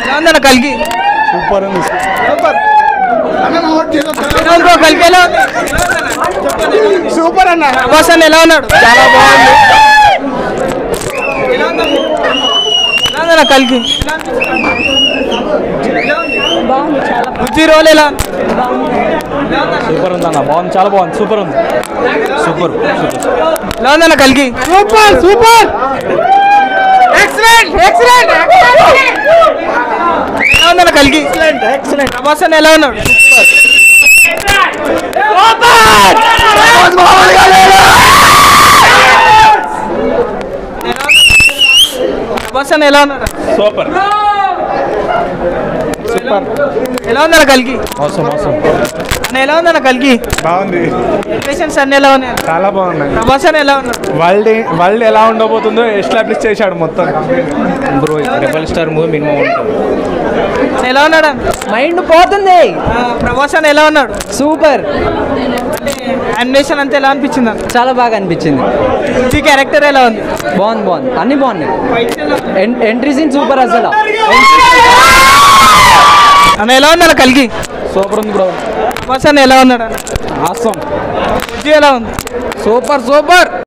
ఎలా ఉందన్న కల్కి? సూపర్ ఉంది. కల్కి ఎలా ఉంది? సూపర్ అన్న. ప్రభాస్ అన్న ఎలా ఉన్నాడు? చాలా బాగుంది. ఎలా ఉందన్న కల్కి? బుజ్జి రోల్ ఎలా ఉంది? సూపర్ ఉంది అన్న, బాగుంది, చాలా బాగుంది, సూపర్ ఉంది. సూపర్ ఎలా ఉందన్న కల్కి? Super super excellent excellent. ఎలా ఉందన్న కల్కి? ఎక్సలెంట్. ప్రభాస్ అన్న ఎలా ఉన్నాడు? ప్రభాస్ అన్న ఎలా ఉన్నాడు? Super super. ఎలా ఉందన్న కల్కి? అవసరం అవసరం. అన్న ఎలా ఉందన్న కల్కి? బాగుంది, ఎలివేషన్స్ అన్ని ఎలా ఉన్నాయి? చాలా బాగున్నాయి. ప్రభాస్ అన్న ఎలా ఉన్నాడు? వరల్డ్ ఎలా ఉండబోతుందో ఎస్టాబ్లిష్ చేశాడు మొత్తం. Bro double star movie minimum ఉంటుంది. ఎలా ఉన్నాడు అన్న? మైండ్ పోతుంది. ప్రభాస్ అన్న ఎలా ఉన్నాడు? సూపర్, యానిమేషన్ అంతా ఎలా అనిపించింది అన్న? చాలా బాగా అనిపించింది. బుజ్జి క్యారెక్టర్ ఎలా ఉంది? బాగుంది, అన్ని బాగున్నాయి. ఎంట్రీ సీన్ సూపర్ అసలు. అన్న ఎలా ఉందన్న కల్కి? సూపర్ ఉంది బ్రో. ప్రభాస్ అన్న ఎలా ఉన్నాడు అన్న? ఆసం. బుజ్జి ఎలా ఉంది? Super super.